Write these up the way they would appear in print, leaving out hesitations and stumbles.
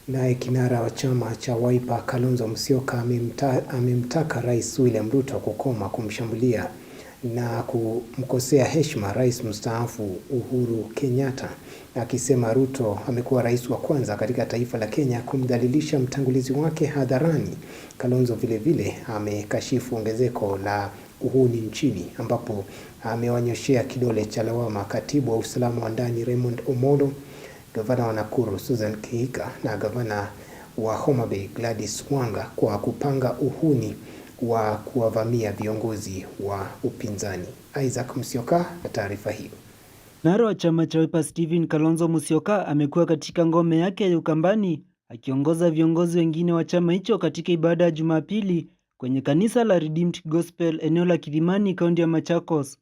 Naye kinara wa chama cha Wiper Kalonzo Musyoka amemtaka Rais William Ruto kukoma kumshambulia na kumkosea heshima Rais mstaafu Uhuru Kenyatta, akisema Ruto amekuwa rais wa kwanza katika taifa la Kenya kumdhalilisha mtangulizi wake hadharani. Kalonzo vile amekashifu ongezeko la uhuni nchini, ambapo amewanyoshea kidole cha lawama katibu wa usalama wa ndani Raymond Omolo, gavana wa Nakuru Susan Kihika na gavana wa Homa Bay Gladys Wanga kwa kupanga uhuni wa kuwavamia viongozi wa upinzani. Isaac Musyoka na taarifa hiyo. Kinara wa chama cha Wiper Stephen Kalonzo Musyoka amekuwa katika ngome yake ya Ukambani akiongoza viongozi wengine wa chama hicho katika ibada ya Jumapili kwenye kanisa la Redeemed Gospel eneo la Kilimani, kaunti ya Machakos.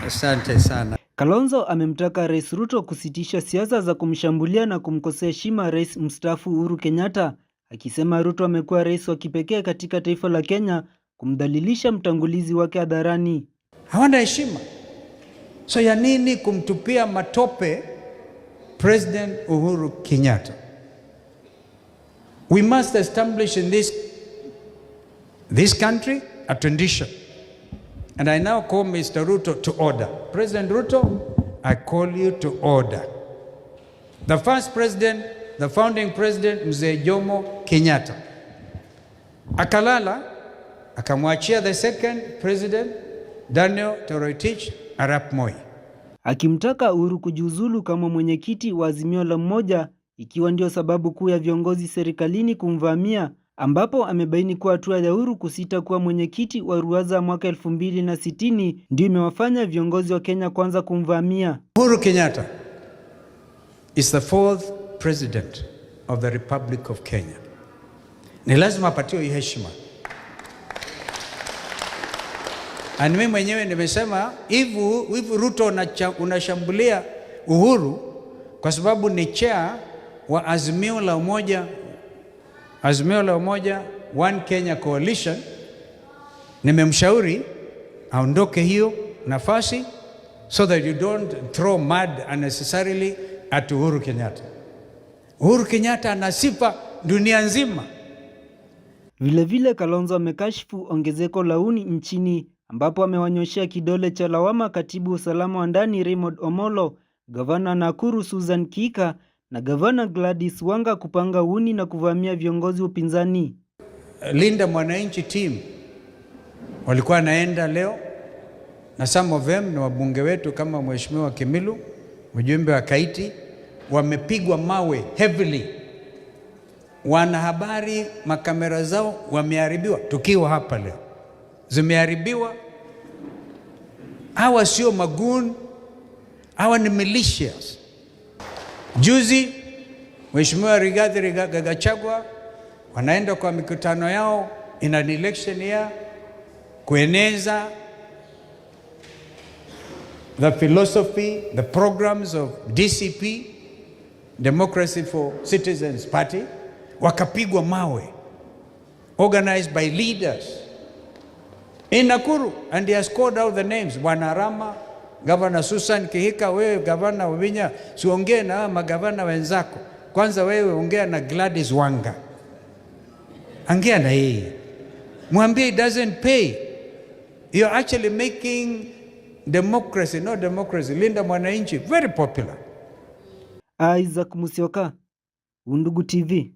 Asante sana. Kalonzo amemtaka Rais Ruto kusitisha siasa za kumshambulia na kumkosea heshima Rais mstaafu Uhuru Kenyatta, akisema Ruto amekuwa rais wa kipekee katika taifa la Kenya kumdhalilisha mtangulizi wake hadharani. Hawana heshima. So ya nini kumtupia matope President Uhuru Kenyatta? We must establish in this country a tradition. And I now call Mr. Ruto to order. President Ruto, I call you to order. The first president, the founding president, Mzee Jomo Kenyatta, akalala, akamwachia the second president, Daniel Toroitich Arap Moi, akimtaka Uhuru kujiuzulu kama mwenyekiti wa Azimio la Umoja, ikiwa ndio sababu kuu ya viongozi serikalini kumvamia, ambapo amebaini kuwa hatua ya Uhuru kusita kuwa mwenyekiti wa Ruwaza mwaka 2060 ndio imewafanya viongozi wa Kenya kwanza kumvamia. Uhuru Kenyatta is the fourth president of the Republic of Kenya. Ni lazima apatiwe heshima. Na mimi mwenyewe nimesema hivi Ruto unashambulia Uhuru kwa sababu ni chair wa Azimio la Umoja One Kenya Coalition. Nimemshauri aondoke hiyo nafasi so that you don't throw mud unnecessarily at Uhuru Kenyatta. Uhuru Kenyatta ana sifa dunia nzima. Vile Kalonzo amekashifu ongezeko la uhuni nchini, ambapo amewanyoshea kidole cha lawama katibu usalama wa ndani Raymond Omolo, gavana Nakuru Susan Kihika na gavana Gladys Wanga kupanga uhuni na kuvamia viongozi upinzani. Linda Mwananchi team walikuwa naenda leo, na some of them ni wabunge wetu kama Mheshimiwa Kimilu, mjumbe wa Kaiti, wamepigwa mawe heavily. Wanahabari makamera zao wameharibiwa, tukiwa hapa leo zimeharibiwa. Hawa sio magoon, hawa ni militias. Juzi Mheshimiwa Rigathi Gachagua wanaenda kwa mikutano yao in an election year kueneza the philosophy, the programs of DCP, Democracy for Citizens Party, wakapigwa mawe, organized by leaders in Nakuru, and he has called out the names. Bwana Rama, Governor Susan Kihika, wewe Governor Wavinya, siongee na magavana wenzako. Kwanza wewe ongea na Gladys Wanga. Ongea na yeye. Mwambie it doesn't pay. You're actually making democracy, not democracy, Linda Mwananchi, very popular. Isaac Musyoka, Undugu TV.